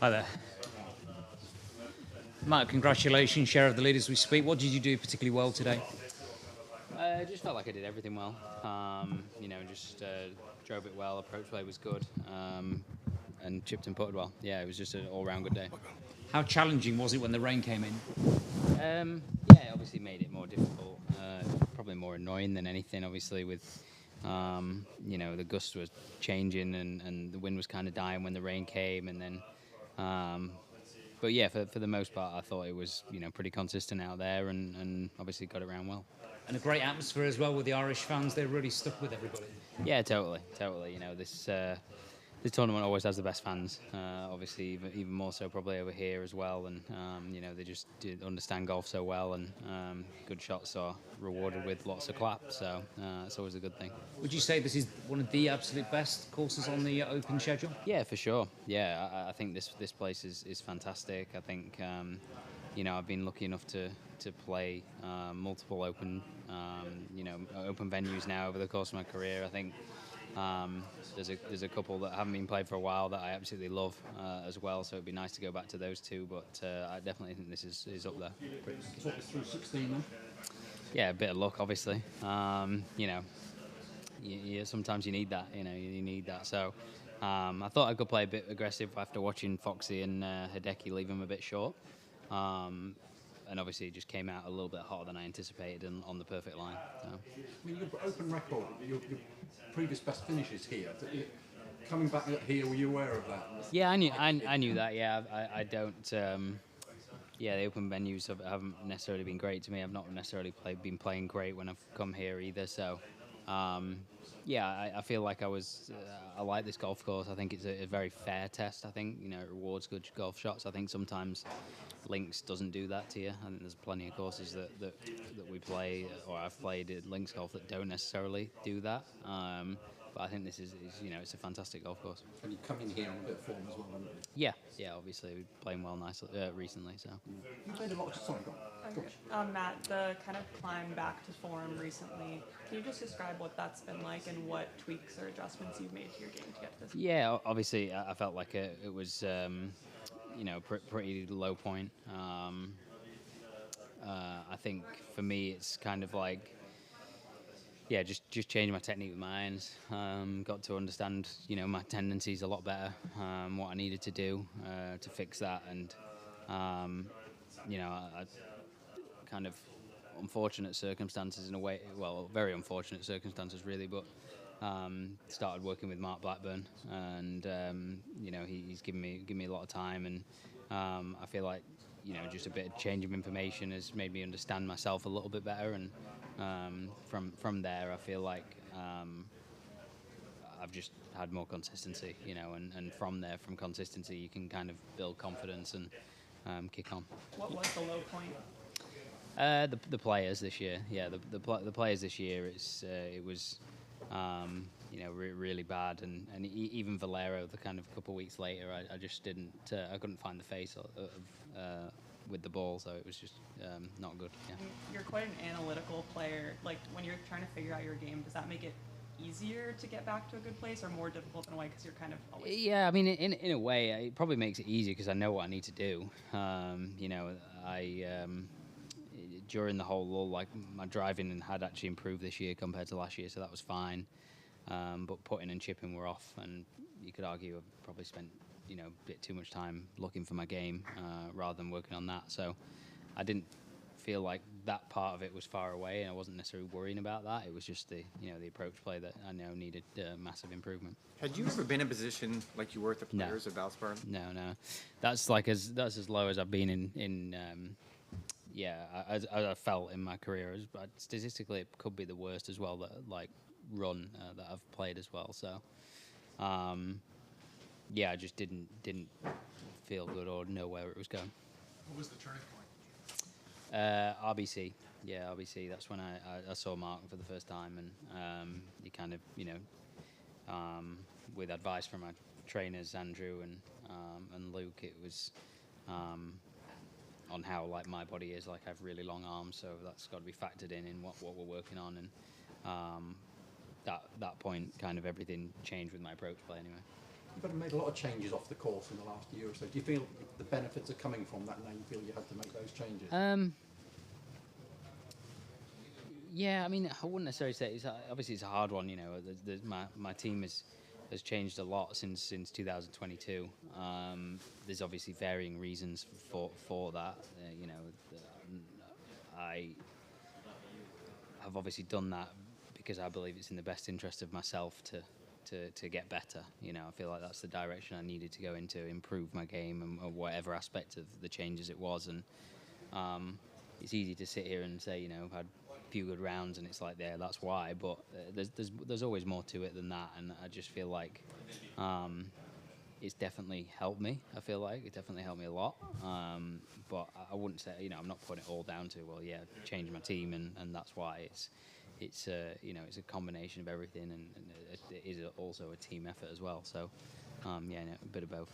Hi there. Matt, congratulations, share of the lead as we speak. What did you do particularly well today? I just felt like I did everything well. Just drove it well. Approach play was good, and chipped and putted well. Yeah, it was just an all-round good day. How challenging was it when the rain came in? Yeah, it obviously made it more difficult. Probably more annoying than anything. Obviously, with the gust was changing and the wind was kind of dying when the rain came, and then. But yeah, for the most part, I thought it was pretty consistent out there, and obviously got it around well. And a great atmosphere as well with the Irish fans. They're really stuck with everybody. Yeah, totally. This tournament always has the best fans. Obviously, even more so probably over here as well. And they just understand golf so well, and good shots are rewarded with lots of claps. So it's always a good thing. Would you say this is one of the absolute best courses on the Open schedule? Yeah, for sure. Yeah, I think this place is fantastic. I think I've been lucky enough to play multiple open venues now over the course of my career. I think there's a couple that haven't been played for a while that I absolutely love as well. So it'd be nice to go back to those two. But I definitely think this is up there. Talk us through 16 then. Yeah, a bit of luck, obviously. Sometimes you need that. You need that. So I thought I could play a bit aggressive after watching Foxy and Hideki leave him a bit short. And obviously it just came out a little bit hotter than I anticipated and on the perfect line. So. I mean, your open record, your previous best finishes here. Coming back here, were you aware of that? Yeah, I knew that. Yeah, I don't. The open venues haven't necessarily been great to me. I've not necessarily been playing great when I've come here either. So, I feel like I like this golf course. I think it's a very fair test. I think it rewards good golf shots. I think sometimes links doesn't do that to you. I think there's plenty of courses that we play or I've played at links golf that don't necessarily do that. But I think this is it's a fantastic golf course. And you come in here on a bit of form as well, haven't you? Yeah, obviously we're playing well nicely recently. So you played a lot. Sorry, go on. Matt, the kind of climb back to form recently. Can you just describe what that's been like and what tweaks or adjustments you've made to your game to get to this? Yeah, obviously I felt like it was pretty low point. I think for me it's kind of like just changing my technique with my irons. Got to understand my tendencies a lot better. What I needed to do to fix that, and I kind of unfortunate circumstances in a way. Well, very unfortunate circumstances really, but. Started working with Mark Blackburn, and he's given me a lot of time, and I feel like just a bit of change of information has made me understand myself a little bit better, and from there I feel like I've just had more consistency, and from consistency you can kind of build confidence and kick on. What was the low point? The players this year, the players this year it was. Really bad, and even Valero, the kind of couple of weeks later, I just didn't, I couldn't find the face with the ball, so it was just not good. Yeah. You're quite an analytical player. Like when you're trying to figure out your game, does that make it easier to get back to a good place, or more difficult in a way because you're kind of always? Yeah, I mean, in a way, it probably makes it easier because I know what I need to do. During the whole lull, like my driving had actually improved this year compared to last year, so that was fine. But putting and chipping were off, and you could argue I've probably spent a bit too much time looking for my game rather than working on that. So I didn't feel like that part of it was far away, and I wasn't necessarily worrying about that. It was just the approach play that I know needed massive improvement. Had you ever been in a position like you were at the Players of Valspar? No. That's as low as I've been in. As I felt in my career, but statistically it could be the worst as well. That run that I've played as well. So, I just didn't feel good or know where it was going. What was the turning point? RBC. Yeah, RBC. That's when I saw Mark for the first time, and he kind of with advice from my trainers Andrew and Luke, it was. On how my body is, I have really long arms, so that's got to be factored in what we're working on, and that point kind of everything changed with my approach play anyway. You've made a lot of changes off the course in the last year or so. Do you feel the benefits are coming from that now? You feel you had to make those changes? Yeah, I mean, I wouldn't necessarily say obviously it's a hard one. You know, my team has changed a lot since 2022. There's obviously varying reasons for that. You know, I have obviously done that because I believe it's in the best interest of myself to get better. You know, I feel like that's the direction I needed to go into, improve my game and whatever aspect of the changes it was. And it's easy to sit here and say, you know, I've had a few good rounds and it's like, yeah, that's why. But there's always more to it than that. And I just feel like it's definitely helped me. I feel like it definitely helped me a lot. But I wouldn't say, you know, I'm not putting it all down to, well, yeah, change my team and that's why. It's you know, it's a combination of everything, and it is also a team effort as well. So, yeah, no, a bit of both.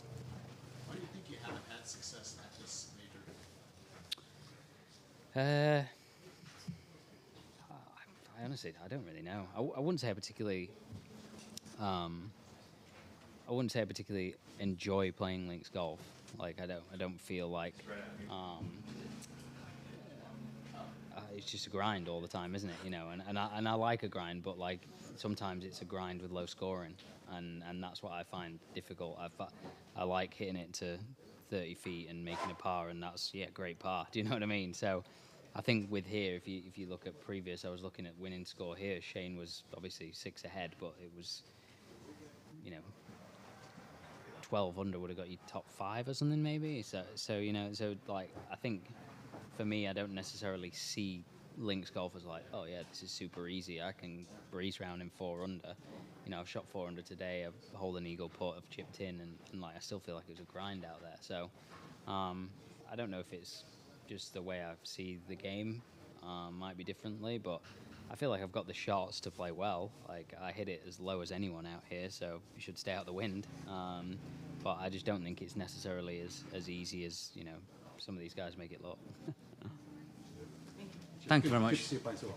Why do you think you haven't had success at this major? I honestly, I don't really know. I wouldn't say I particularly. I wouldn't say I particularly enjoy playing links golf. Like I don't feel like. It's just a grind all the time, isn't it? You know, and I like a grind, but like sometimes it's a grind with low scoring, and that's what I find difficult. I like hitting it to 30 feet and making a par, and that's great par. Do you know what I mean? So I think with here, if you look at previous, I was looking at winning score here. Shane was obviously 6 ahead, but it was, you know, 12 under would have got you top 5 or something maybe. So you know, so like I think. For me, I don't necessarily see links golf as like, oh yeah, this is super easy. I can breeze round in 4 under. You know, I've shot 4 under today. I've holed an eagle putt. I've chipped in, and like I still feel like it was a grind out there. So I don't know if it's just the way I see the game might be differently, but I feel like I've got the shots to play well. Like I hit it as low as anyone out here, so you should stay out the wind. But I just don't think it's necessarily as easy as, you know, some of these guys make it look. Thank you very Good much. to see you. Thanks a lot.